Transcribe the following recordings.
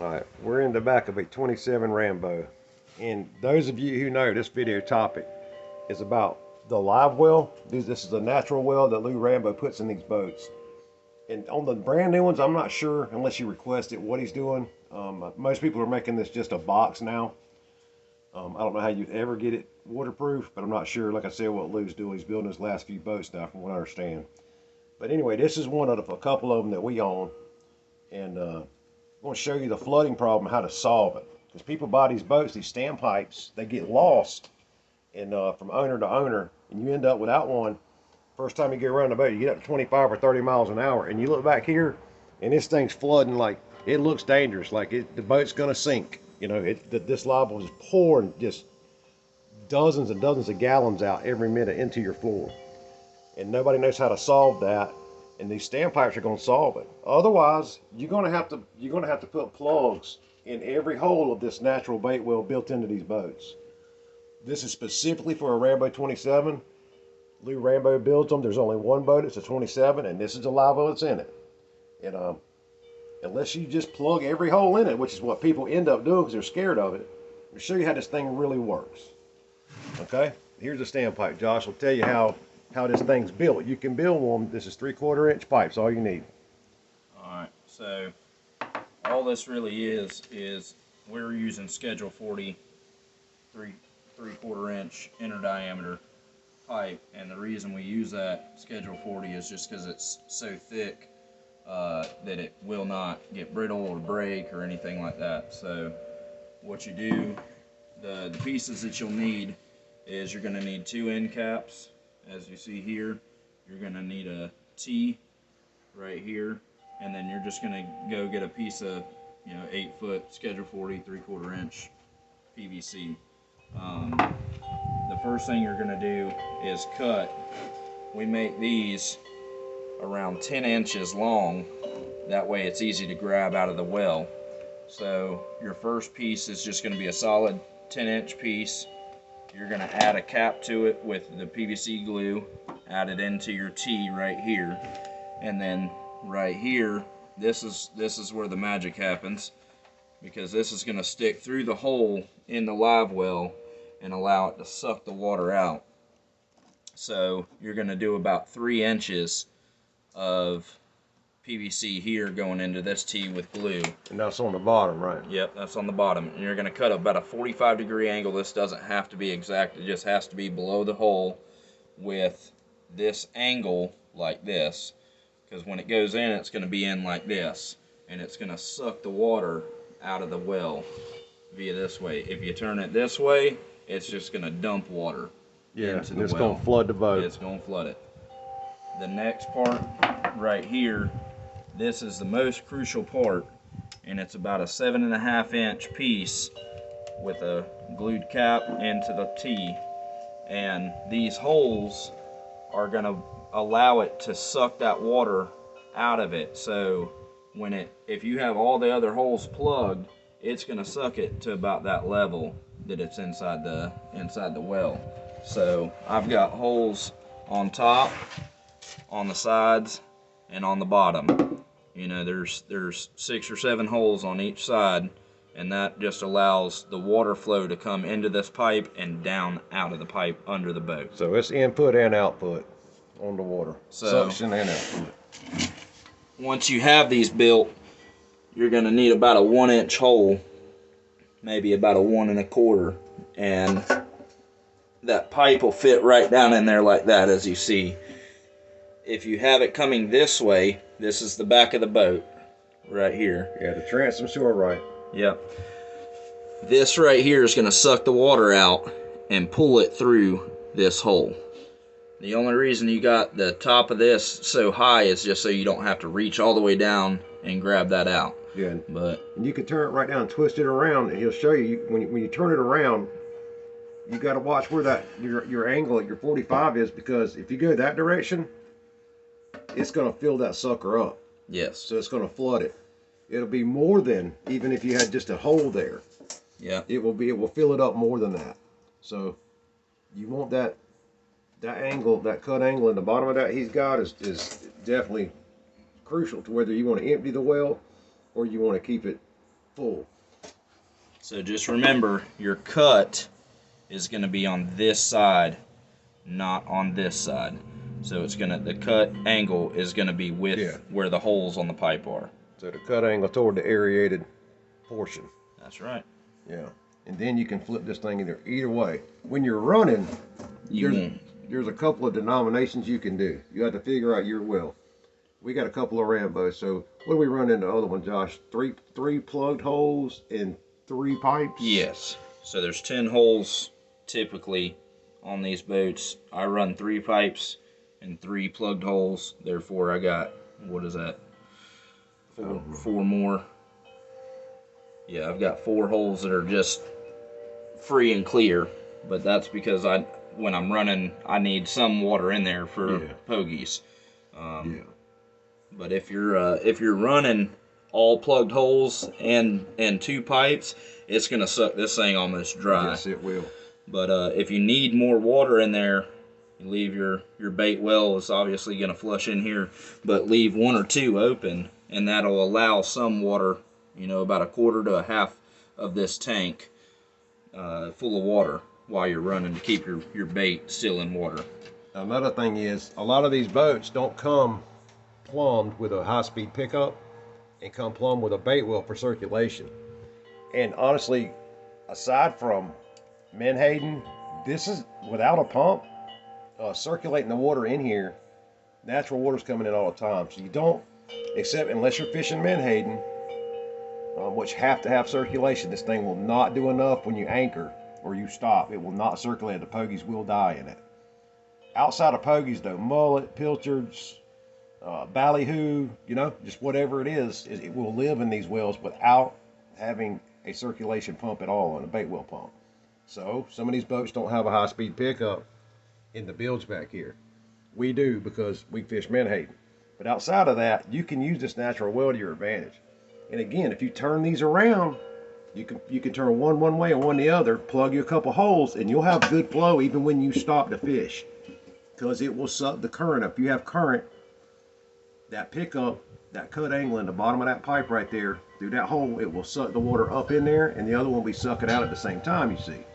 Alright, we're in the back of a 27 Rambo. And those of you who know, this video topic is about the live well. This is a natural well that Lou Rambo puts in these boats. And on the brand new ones, I'm not sure, unless you request it, what he's doing. Most people are making this just a box now. I don't know how you'd ever get it waterproof, but I'm not sure, like I said, what Lou's doing. He's building his last few boats now, from what I understand. But anyway, this is one of a couple of them that we own. And I want to show you the flooding problem, how to solve it. Because people buy these boats, these standpipes, they get lost and from owner to owner, and you end up without one. First time you get around the boat, you get up to 25 or 30 miles an hour, and you look back here, and this thing's flooding like, it looks dangerous, like the boat's going to sink. You know, this live is pouring just dozens and dozens of gallons out every minute into your floor. And nobody knows how to solve that. And these standpipes are going to solve it. Otherwise, you're going to have to put plugs in every hole of this natural bait well built into these boats. This is specifically for a Rambo 27. Lou Rambo builds them. There's only one boat. It's a 27, and this is the live well that's in it. And unless you just plug every hole in it, which is what people end up doing because they're scared of it, I'll show you how this thing really works. Okay, here's a standpipe. Josh will tell you how this thing's built. You can build one. This is 3/4 inch pipes, all you need. Alright, so all this really is we're using Schedule 40 3/4 inch inner diameter pipe, and the reason we use that Schedule 40 is just because it's so thick that it will not get brittle or break or anything like that. So what you do, the pieces that you'll need is you're going to need 2 end caps. As you see here, you're going to need a T right here, and then you're just going to go get a piece of 8-foot Schedule 40 3/4 inch PVC. The first thing you're going to do is cut. We make these around 10 inches long, that way it's easy to grab out of the well. So your first piece is just going to be a solid 10-inch piece. You're going to add a cap to it with the PVC glue, add it into your T right here, and then right here, this is where the magic happens, because this is going to stick through the hole in the live well and allow it to suck the water out. So you're going to do about 3 inches of PVC here going into this T with glue. And that's on the bottom, right? Yep, that's on the bottom. And you're going to cut about a 45-degree angle. This doesn't have to be exact. It just has to be below the hole with this angle like this. Because when it goes in, it's going to be in like this. And it's going to suck the water out of the well via this way. If you turn it this way, it's just going to dump water into the well. It's going to flood the boat. It's going to flood it. The next part right here, this is the most crucial part, and it's about a 7.5 inch piece with a glued cap into the T, and these holes are going to allow it to suck that water out of it. So if you have all the other holes plugged, it's going to suck it to about that level that it's inside the well. So I've got holes on top, on the sides, and on the bottom. There's 6 or 7 holes on each side, and that just allows the water flow to come into this pipe and down out of the pipe under the boat. So it's input and output on the water. So, suction and output. Once you have these built, you're going to need about a 1-inch hole, maybe about a 1 1/4, and that pipe will fit right down in there like that, as you see. If you have it coming this way, this is the back of the boat right here. Yeah, the transom's to our right. Yep. This right here is going to suck the water out and pull it through this hole. The only reason you got the top of this so high is just so you don't have to reach all the way down and grab that out. Yeah, but and you can turn it right down and twist it around, and he'll show you when you turn it around, you got to watch where that your angle at your 45 is, because if you go that direction, it's going to fill that sucker up. Yes. So it's going to flood it. It'll be more than, even if you had just a hole there. Yeah. It will fill it up more than that. So you want that angle, that cut angle in the bottom of that he's got is definitely crucial to whether you want to empty the well or you want to keep it full. So just remember, your cut is going to be on this side, not on this side. So it's gonna, the cut angle is gonna be with where the holes on the pipe are. So the cut angle toward the aerated portion. That's right. Yeah. And then you can flip this thing either way. When you're running, there's a couple of denominations you can do. You have to figure out your well. We got a couple of Rambos. So what do we run in the other one, Josh? Three plugged holes and 3 pipes? Yes. So there's 10 holes typically on these boats. I run 3 pipes and 3 plugged holes. Therefore I got, what is that? Four more. Yeah, I've got 4 holes that are just free and clear, but that's because when I'm running, I need some water in there for pogies. But if you're running all plugged holes and 2 pipes, it's gonna suck this thing almost dry. Yes, it will. But if you need more water in there, you leave your bait well. It's obviously gonna flush in here, but leave 1 or 2 open, and that'll allow some water. You know, about 1/4 to 1/2 of this tank full of water while you're running to keep your bait still in water. Another thing is, a lot of these boats don't come plumbed with a high-speed pickup and come plumbed with a bait well for circulation. And honestly, aside from menhaden, this is without a pump, circulating the water in here. Natural water's coming in all the time, so you don't, except unless you're fishing menhaden, which have to have circulation. This thing will not do enough when you anchor or you stop. It will not circulate. The pogies will die in it. Outside of pogies though, mullet, pilchards, ballyhoo, you know, just whatever it is, it will live in these wells without having a circulation pump at all on a bait well pump. So some of these boats don't have a high-speed pickup in the bilge back here. We do because we fish menhaden. But outside of that, you can use this natural well to your advantage. And again, if you turn these around, you can turn one way and one the other, plug you a couple holes, and you'll have good flow even when you stop to fish, because it will suck the current up. If you have current, that pickup, that cut angle in the bottom of that pipe right there, through that hole, it will suck the water up in there, and the other one will be sucking out at the same time, you see.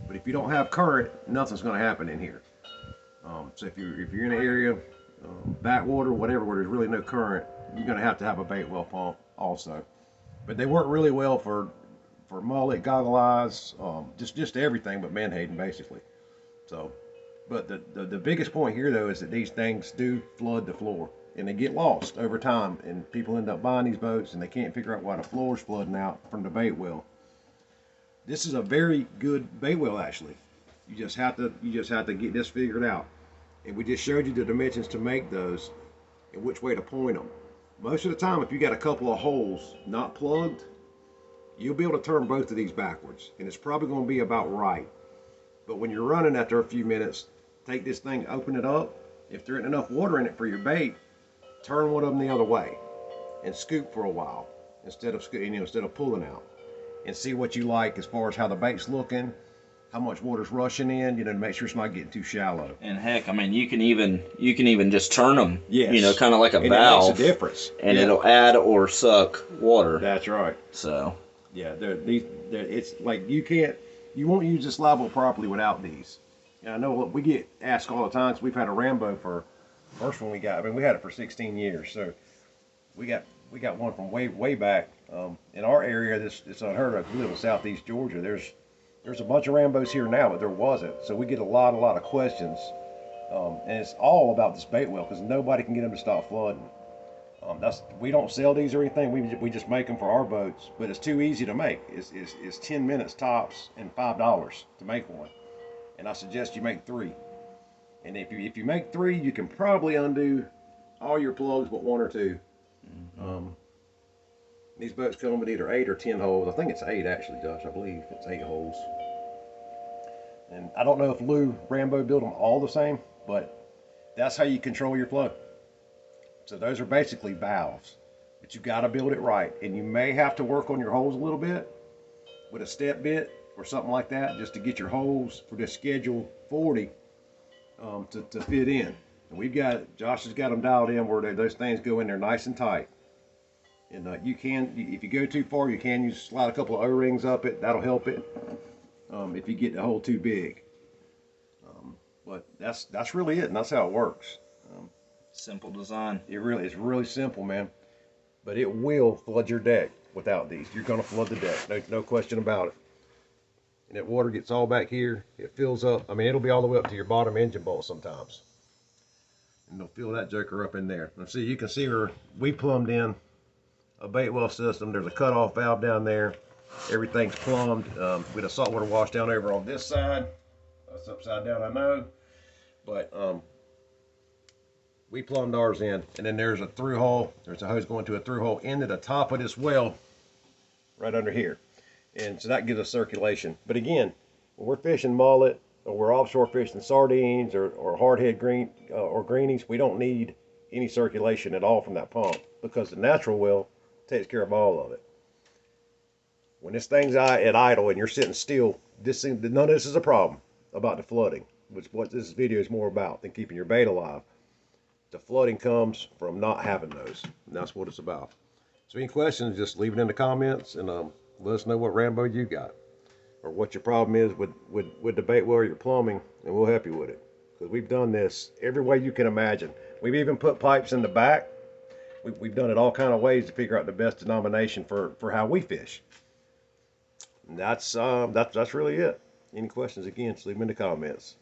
But if you don't have current, nothing's going to happen in here. So if you're in an area, backwater, whatever, where there's really no current, you're going to have a bait well pump also. But they work really well for mullet, goggle eyes, just everything but menhaden basically. So, but the biggest point here though is that these things do flood the floor, and they get lost over time, and people end up buying these boats and they can't figure out why the floor's flooding out from the bait well. This is a very good bait well actually. You just have to get this figured out. And we just showed you the dimensions to make those and which way to point them. Most of the time, if you got a couple of holes not plugged, you'll be able to turn both of these backwards, and it's probably going to be about right. But when you're running after a few minutes, take this thing, open it up. If there isn't enough water in it for your bait, turn one of them the other way and scoop for a while instead of pulling out, and see what you like as far as how the bait's looking, how much water's rushing in, to make sure it's not getting too shallow. And heck, I mean, you can even just turn them, yes, kind of like a and valve. It makes a difference. And it'll add or suck water. That's right. So. Yeah, it's like you won't use this live well properly without these. And I know we get asked all the time, because we've had a Rambo for, first one we got, I mean, we had it for 16 years. So we got one from way back. In our area, it's unheard of. We live in southeast Georgia. There's a bunch of Rambos here now, but there wasn't. So we get a lot of questions, and it's all about this bait well, because nobody can get them to stop flooding. We don't sell these or anything. We just make them for our boats, but it's too easy to make. It's 10 minutes tops and $5 to make one, and I suggest you make 3. And if you make 3, you can probably undo all your plugs but 1 or 2. These boats come with either 8 or 10 holes. I think it's 8 actually, Josh. I believe it's 8 holes. And I don't know if Rambo built them all the same, but that's how you control your flow. So those are basically valves, but you got to build it right. And you may have to work on your holes a little bit with a step bit or something like that, just to get your holes for this schedule 40 to fit in. And Josh has got them dialed in where those things go in there nice and tight. And you can, if you go too far, you can use slide a couple of O-rings up it. That'll help it. If you get the hole too big. But that's really it, and that's how it works. Simple design. It's really simple, man. But it will flood your deck without these. You're gonna flood the deck, no question about it. And that water gets all back here. It fills up. I mean, it'll be all the way up to your bottom engine bolt sometimes. And they'll fill that joker up in there. Now see, you can see where we plumbed in a baitwell system. There's a cutoff valve down there. Everything's plumbed with a saltwater wash down over on this side. That's upside down, I know. But we plumbed ours in, and then there's a through hole. There's a hose going to a through hole into the top of this well right under here. And so that gives us circulation. But again, when we're fishing mullet, or we're offshore fishing sardines or hardhead green or greenies, we don't need any circulation at all from that pump, because the natural well takes care of all of it. When this thing's at idle and you're sitting still, none of this is a problem about the flooding, which is what this video is more about than keeping your bait alive. The flooding comes from not having those, and that's what it's about. So any questions, just leave it in the comments, and let us know what Rambo you got, or what your problem is with the bait well or your plumbing, and we'll help you with it. Because we've done this every way you can imagine. We've even put pipes in the back. We've done it all kind of ways to figure out the best denomination for how we fish. And that's really it. Any questions, again, just leave them in the comments.